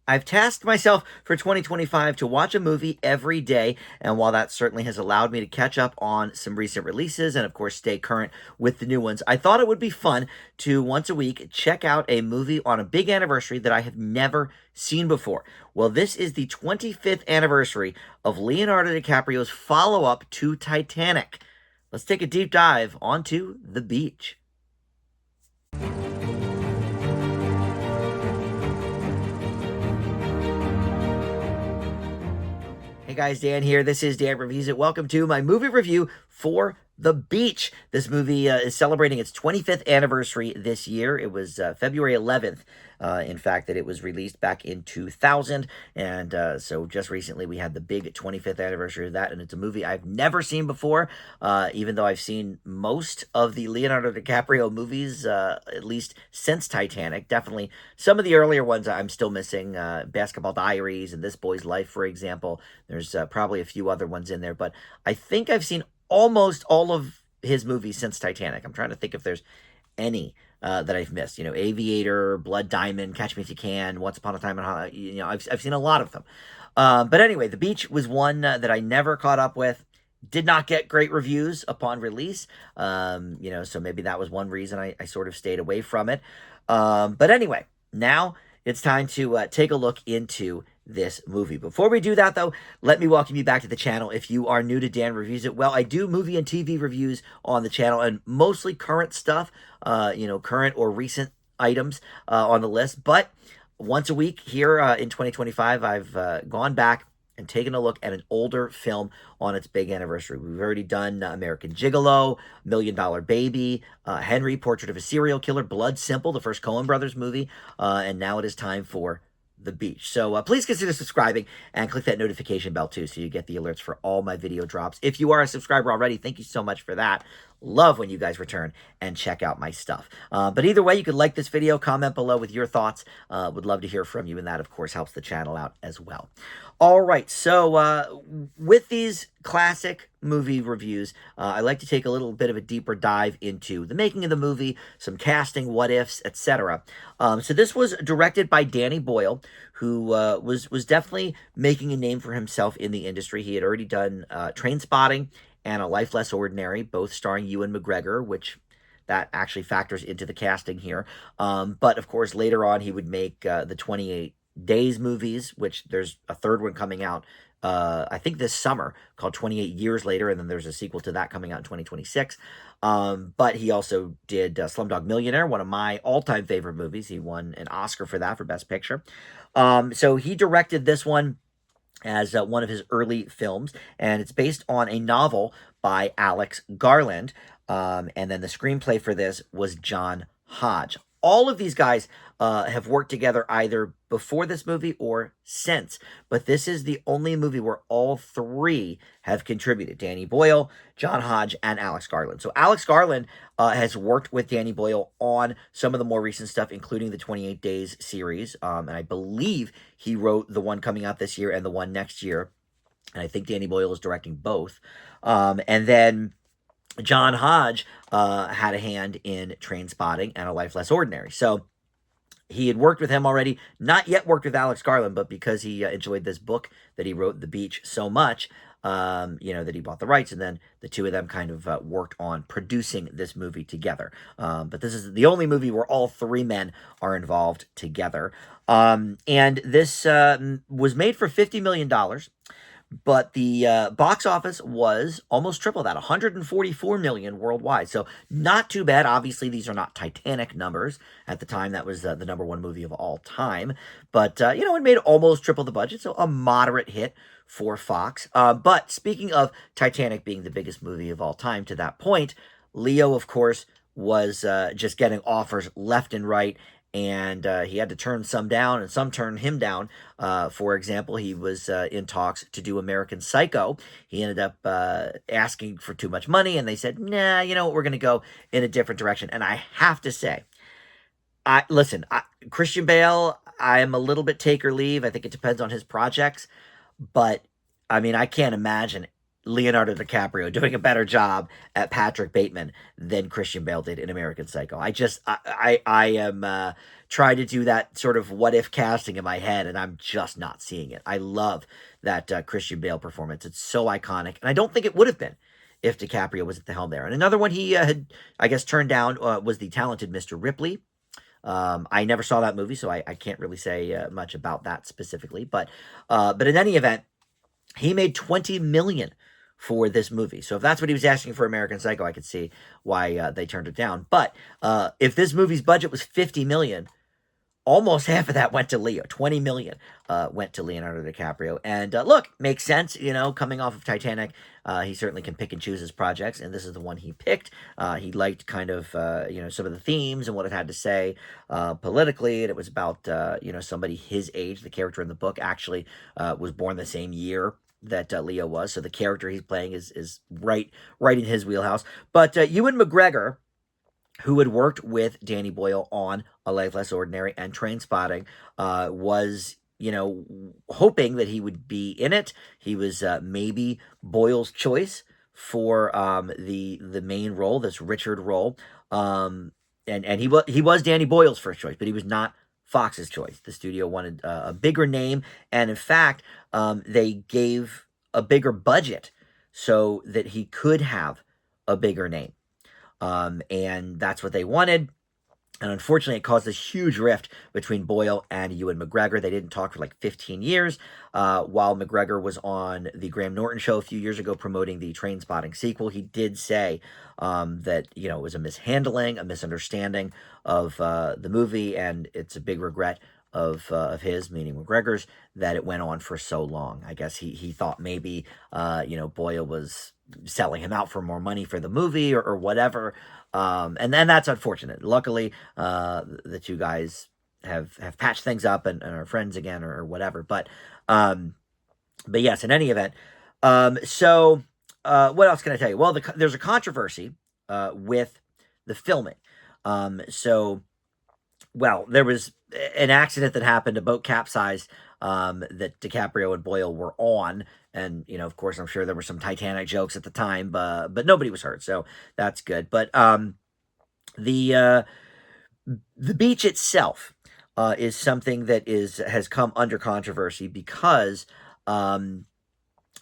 I've tasked myself for 2025 to watch a movie every day, and while that certainly has allowed me to catch up on some recent releases and, of course, stay current with the new ones, I thought it would be fun to once a week check out a movie on a big anniversary that I have never seen before. Well, this is the 25th anniversary of Leonardo DiCaprio's follow up to Titanic. Let's take a deep dive onto The Beach. Hey guys, Dan here. This is Dan Reviews It. Welcome to my movie review for The Beach. This movie is celebrating its 25th anniversary this year. It was February 11th, in fact, that it was released back in 2000. And so just recently we had the big 25th anniversary of that. And it's a movie I've never seen before, even though I've seen most of the Leonardo DiCaprio movies, at least since Titanic. Definitely some of the earlier ones I'm still missing. Basketball Diaries and This Boy's Life, for example. There's probably a few other ones in there, but I think I've seen almost all of his movies since Titanic. I'm trying to think if there's any that I've missed. You know, Aviator, Blood Diamond, Catch Me If You Can, Once Upon a Time in Hollywood. You know, I've seen a lot of them. But anyway, The Beach was one that I never caught up with. Did not get great reviews upon release. You know, so maybe that was one reason I sort of stayed away from it. But anyway, now it's time to take a look into this movie. Before we do that, though, let me welcome you back to the channel. If you are new to Dan Reviews It, well, I do movie and TV reviews on the channel, and mostly current stuff, you know, current or recent items on the list. But once a week here in 2025, I've gone back and taken a look at an older film on its big anniversary. We've already done American Gigolo, Million Dollar Baby, Henry, Portrait of a Serial Killer, Blood Simple, the first Coen Brothers movie, and now it is time for The Beach. So please consider subscribing and click that notification bell too so you get the alerts for all my video drops. If you are a subscriber already, thank you so much for that. Love when you guys return and check out my stuff. But either way, you could like this video, comment below with your thoughts. Would love to hear from you, and that, of course, helps the channel out as well. All right, so with these classic movie reviews, I like to take a little bit of a deeper dive into the making of the movie, some casting, what ifs, etc. So this was directed by Danny Boyle, who was definitely making a name for himself in the industry. He had already done Trainspotting and A Life Less Ordinary, both starring Ewan McGregor, which that actually factors into the casting here. But of course, later on, he would make the 28 Days movies, which there's a third one coming out, I think this summer, called 28 Years Later, and then there's a sequel to that coming out in 2026. But he also did Slumdog Millionaire, one of my all-time favorite movies. He won an Oscar for that, for Best Picture. So he directed this one as one of his early films, and it's based on a novel by Alex Garland, and then the screenplay for this was John Hodge. All of these guys have worked together either before this movie or since, but this is the only movie where all three have contributed: Danny Boyle, John Hodge, and Alex Garland. So Alex Garland has worked with Danny Boyle on some of the more recent stuff, including the 28 Days series, and I believe he wrote the one coming out this year and the one next year, and I think Danny Boyle is directing both. And then John Hodge had a hand in Trainspotting and A Life Less Ordinary. So he had worked with him already, not yet worked with Alex Garland, but because he enjoyed this book that he wrote, The Beach, so much, you know, that he bought the rights, and then the two of them kind of worked on producing this movie together. But this is the only movie where all three men are involved together. And this was made for $50 million. But the box office was almost triple that, 144 million worldwide. So not too bad. Obviously, these are not Titanic numbers. At the time, that was the number one movie of all time. But, you know, it made almost triple the budget, so a moderate hit for Fox. But speaking of Titanic being the biggest movie of all time to that point, Leo, of course, was just getting offers left and right, and he had to turn some down, and some turned him down. For example, he was in talks to do American Psycho. He ended up asking for too much money, and they said, nah, you know what, we're going to go in a different direction. And I have to say, Christian Bale, I am a little bit take or leave. I think it depends on his projects. But, I mean, I can't imagine Leonardo DiCaprio doing a better job at Patrick Bateman than Christian Bale did in American Psycho. I am trying to do that sort of what if casting in my head, and I'm just not seeing it. I love that Christian Bale performance. It's so iconic, and I don't think it would have been if DiCaprio was at the helm there. And another one he had, I guess, turned down was The Talented Mr. Ripley. I never saw that movie, so I can't really say much about that specifically. But in any event, he made 20 million for this movie. So if that's what he was asking for American Psycho, I could see why they turned it down. But if this movie's budget was 50 million, almost half of that went to Leo. 20 million went to Leonardo DiCaprio. And look, makes sense, coming off of Titanic, he certainly can pick and choose his projects, and this is the one he picked. He liked kind of, some of the themes and what it had to say politically, and it was about, somebody his age. The character in the book actually was born the same year that Leo was, so the character he's playing is right in his wheelhouse. But Ewan McGregor, who had worked with Danny Boyle on A Life Less Ordinary and Trainspotting, was, hoping that he would be in it. He was maybe Boyle's choice for the main role, this Richard role. And he was Danny Boyle's first choice, but he was not Fox's choice. The studio wanted a bigger name, and in fact, they gave a bigger budget so that he could have a bigger name. And that's what they wanted. And unfortunately, it caused this huge rift between Boyle and Ewan McGregor. They didn't talk for like 15 years, while McGregor was on the Graham Norton show a few years ago promoting the Trainspotting sequel. He did say that, it was a mishandling, a misunderstanding of the movie, and it's a big regret of his, meaning McGregor's, that it went on for so long. I guess he thought maybe, Boyle was selling him out for more money for the movie or whatever. And then that's unfortunate. Luckily, the two guys have patched things up and are friends again or whatever. But yes, in any event, so what else can I tell you? Well, there's a controversy with the filming. There was an accident that happened, a boat capsized that DiCaprio and Boyle were on. And, of course, I'm sure there were some Titanic jokes at the time, but nobody was hurt, so that's good. But the beach itself is something that has come under controversy because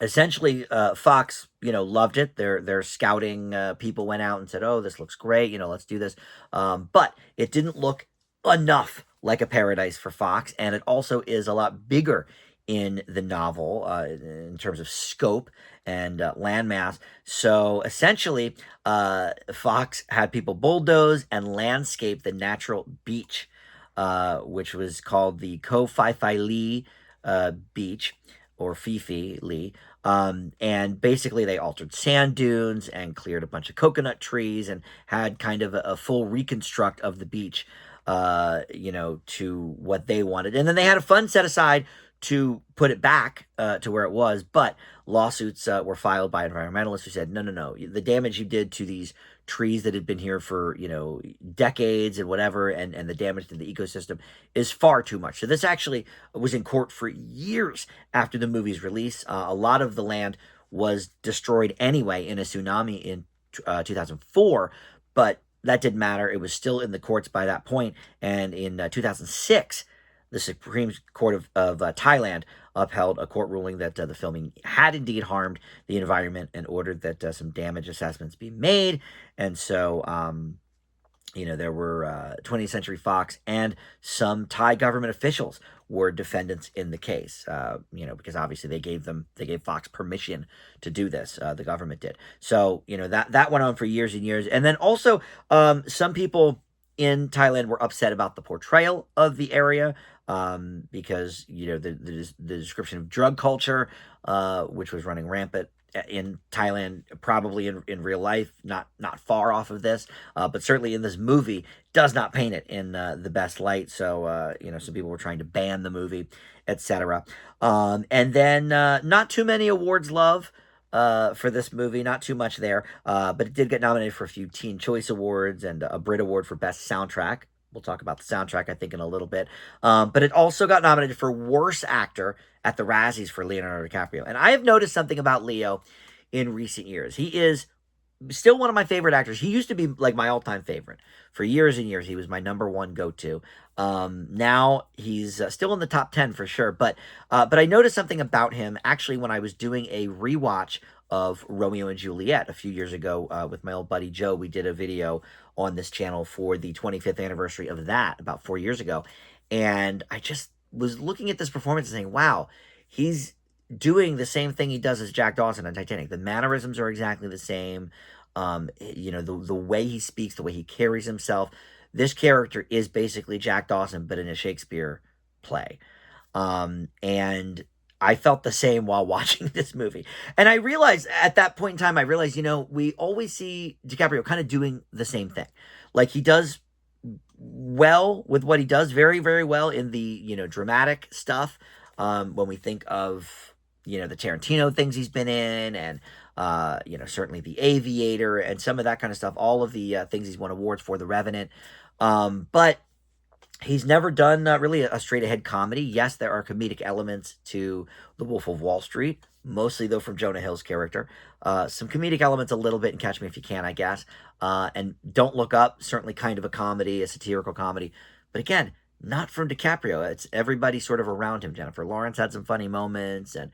essentially Fox, loved it. Their scouting people went out and said, "Oh, this looks great. Let's do this." But it didn't look enough like a paradise for Fox, and it also is a lot bigger in the novel in terms of scope and landmass. So essentially, Fox had people bulldoze and landscape the natural beach, which was called the Ko Fai Fai Lee beach, or Fifi Lee. And basically they altered sand dunes and cleared a bunch of coconut trees and had kind of a full reconstruct of the beach, to what they wanted. And then they had a fund set aside to put it back to where it was, but lawsuits were filed by environmentalists who said, no, the damage you did to these trees that had been here for, decades and whatever, and the damage to the ecosystem is far too much. So this actually was in court for years after the movie's release. A lot of the land was destroyed anyway in a tsunami in 2004, but that didn't matter. It was still in the courts by that point. And in 2006, the Supreme Court of Thailand upheld a court ruling that the filming had indeed harmed the environment and ordered that some damage assessments be made. And so, there were 20th Century Fox and some Thai government officials were defendants in the case, because obviously they gave Fox permission to do this. The government did. So, that went on for years and years. And then also, some people in Thailand were upset about the portrayal of the area, because, the description of drug culture, which was running rampant in Thailand, probably in real life, not far off of this, but certainly in this movie, does not paint it in the best light. So, some people were trying to ban the movie, etc. And then not too many awards love for this movie, not too much there, but it did get nominated for a few Teen Choice Awards and a Brit Award for Best Soundtrack. We'll talk about the soundtrack, I think, in a little bit. But it also got nominated for Worst Actor at the Razzies for Leonardo DiCaprio. And I have noticed something about Leo in recent years. He is still one of my favorite actors. He used to be like my all-time favorite for years and years. He was my number one go-to. Now he's still in the top 10 for sure. But I noticed something about him actually when I was doing a rewatch of Romeo and Juliet a few years ago with my old buddy Joe. We did a video on this channel for the 25th anniversary of that about 4 years ago, and I just was looking at this performance and saying, "Wow, he's doing the same thing he does as Jack Dawson on Titanic. The mannerisms are exactly the same. The way he speaks, the way he carries himself. This character is basically Jack Dawson, but in a Shakespeare play. And I felt the same while watching this movie. And I realized at that point in time, I realized, we always see DiCaprio kind of doing the same thing. Like he does well with what he does, very, very well in the, dramatic stuff. When we think of, the Tarantino things he's been in and, certainly The Aviator and some of that kind of stuff, all of the things he's won awards for, The Revenant. But he's never done really a straight ahead comedy. Yes, there are comedic elements to The Wolf of Wall Street, mostly though from Jonah Hill's character. Some comedic elements a little bit in Catch Me If You Can, I guess. And Don't Look Up, certainly kind of a comedy, a satirical comedy. But again, not from DiCaprio. It's everybody sort of around him. Jennifer Lawrence had some funny moments and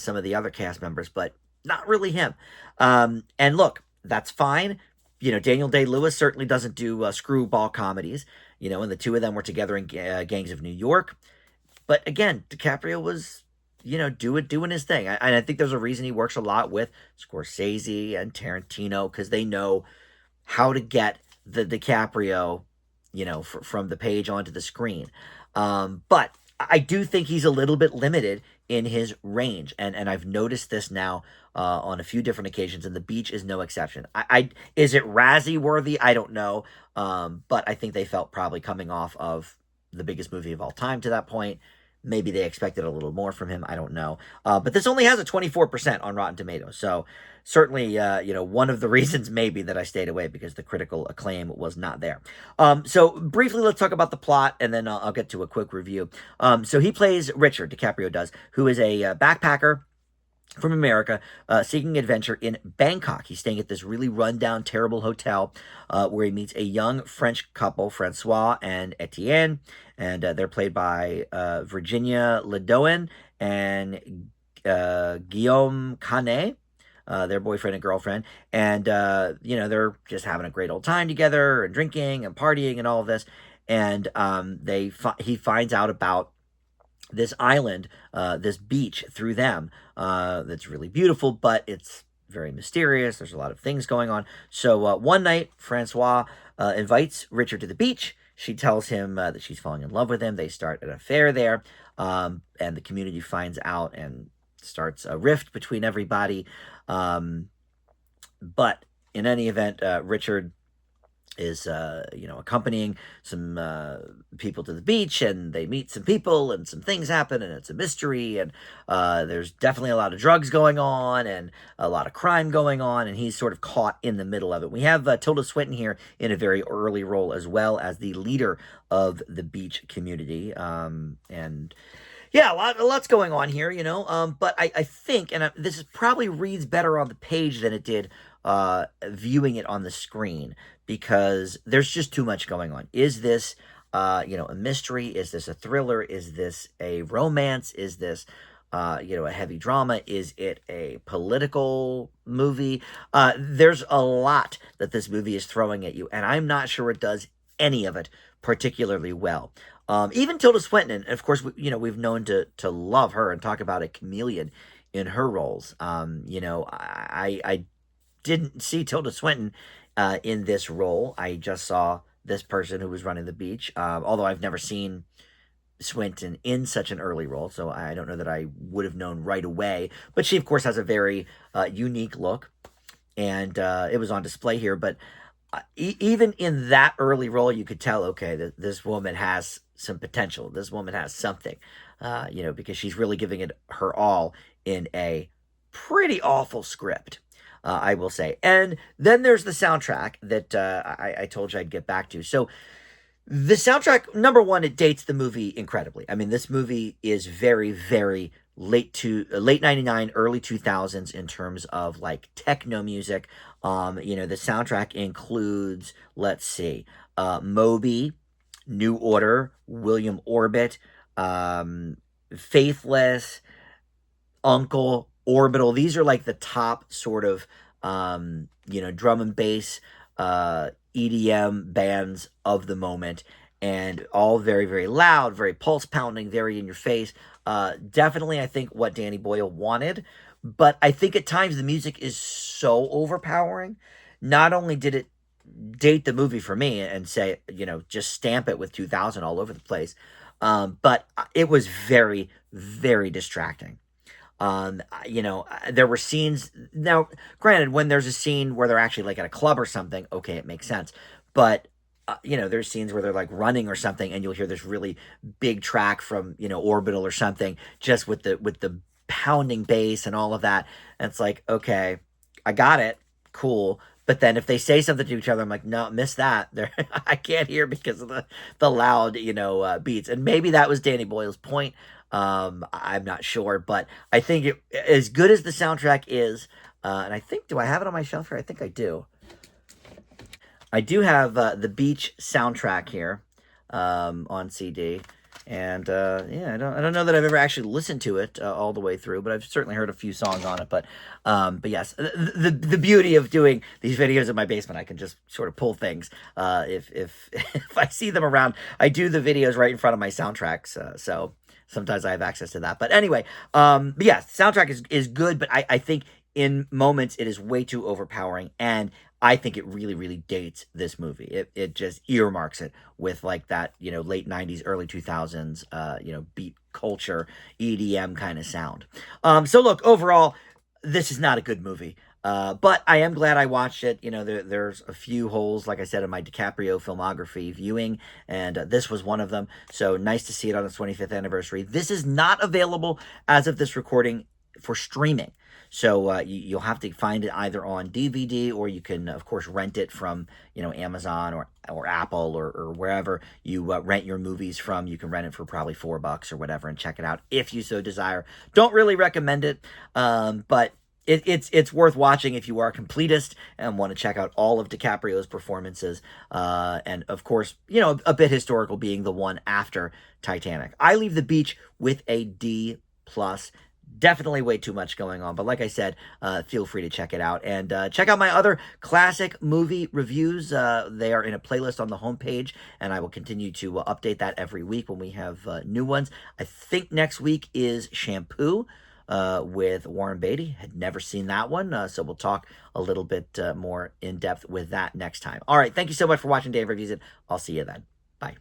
some of the other cast members, but not really him. And look, that's fine. Daniel Day-Lewis certainly doesn't do screwball comedies, and the two of them were together in Gangs of New York. But again, DiCaprio was, doing his thing. And I think there's a reason he works a lot with Scorsese and Tarantino, because they know how to get the DiCaprio, from the page onto the screen. But I do think he's a little bit limited in his range. And I've noticed this now on a few different occasions, and The Beach is no exception. Is it Razzie worthy? I don't know. But I think they felt probably coming off of the biggest movie of all time to that point. Maybe they expected a little more from him. I don't know. But this only has a 24% on Rotten Tomatoes. So certainly, one of the reasons maybe that I stayed away, because the critical acclaim was not there. So briefly, let's talk about the plot, and then I'll get to a quick review. So he plays Richard, DiCaprio does, who is a backpacker from America, seeking adventure in Bangkok. He's staying at this really rundown, terrible hotel where he meets a young French couple, Francois and Etienne, and they're played by Virginia Ledouen and Guillaume Canet, their boyfriend and girlfriend, and they're just having a great old time together and drinking and partying and all of this, and he finds out about this island, this beach through them, that's really beautiful, but it's very mysterious. There's a lot of things going on. So one night, Francois invites Richard to the beach. She tells him that she's falling in love with him. They start an affair there, and the community finds out and starts a rift between everybody. But in any event, Richard is accompanying some people to the beach, and they meet some people and some things happen, and it's a mystery, and there's definitely a lot of drugs going on and a lot of crime going on, and he's sort of caught in the middle of it. We have Tilda Swinton here in a very early role as well as the leader of the beach community, and yeah, lots going on here, but I think, and this probably reads better on the page than it did viewing it on the screen, because there's just too much going on. Is this, a mystery? Is this a thriller? Is this a romance? Is this, a heavy drama? Is it a political movie? There's a lot that this movie is throwing at you, and I'm not sure it does any of it particularly well. Even Tilda Swinton, and of course, we've known to love her and talk about a chameleon in her roles. I didn't see Tilda Swinton in this role. I just saw this person who was running the beach, although I've never seen Swinton in such an early role, so I don't know that I would have known right away. But she, of course, has a very unique look, and it was on display here. But even in that early role, you could tell, okay, this woman has some potential. This woman has something, because she's really giving it her all in a pretty awful script. I will say. And then there's the soundtrack that I told you I'd get back to. So the soundtrack, number one, it dates the movie incredibly. I mean, this movie is very, very late 99, early 2000s in terms of like techno music. The soundtrack includes, let's see, Moby, New Order, William Orbit, um, Faithless, Uncle, Orbital. These are like the top sort of drum and bass EDM bands of the moment, and all very very loud, very pulse pounding, very in your face. Definitely, I think what Danny Boyle wanted, but I think at times the music is so overpowering. Not only did it date the movie for me and say, just stamp it with 2000 all over the place, but it was very, very distracting. There were scenes. Now, granted, when there's a scene where they're actually like at a club or something, okay, it makes sense. But there's scenes where they're like running or something, and you'll hear this really big track from Orbital or something, just with the pounding bass and all of that. And it's like, okay, I got it, cool. But then if they say something to each other, I'm like, no, miss that. There, I can't hear because of the loud, beats. And maybe that was Danny Boyle's point. I'm not sure, but I think as good as the soundtrack is, and I think, do I have it on my shelf here? I think I do. I do have the Beach soundtrack here on CD, and yeah, I don't know that I've ever actually listened to it all the way through, but I've certainly heard a few songs on it. But yes, the beauty of doing these videos in my basement, I can just sort of pull things if if I see them around. I do the videos right in front of my soundtracks, so sometimes I have access to that. But anyway, but yeah, soundtrack is good, but I think in moments it is way too overpowering, and I think it really, really dates this movie. It just earmarks it with like that, late 90s, early 2000s, beat culture, EDM kind of sound. So look, overall, this is not a good movie. But I am glad I watched it. There's a few holes, like I said, in my DiCaprio filmography viewing, and this was one of them. So nice to see it on its 25th anniversary. This is not available as of this recording for streaming. So you'll have to find it either on DVD, or you can, of course, rent it from Amazon or Apple or wherever you rent your movies from. You can rent it for probably $4 or whatever and check it out if you so desire. Don't really recommend it, but it's worth watching if you are a completist and want to check out all of DiCaprio's performances, and of course, a bit historical, being the one after Titanic. I leave The Beach with a D plus. Definitely way too much going on, but like I said, feel free to check it out, and check out my other classic movie reviews. They are in a playlist on the homepage, and I will continue to update that every week when we have new ones. I think next week is Shampoo with Warren Beatty. Had never seen that one, so we'll talk a little bit more in depth with that next time. All right, thank you so much for watching Dave Reviews It. I'll see you then. Bye.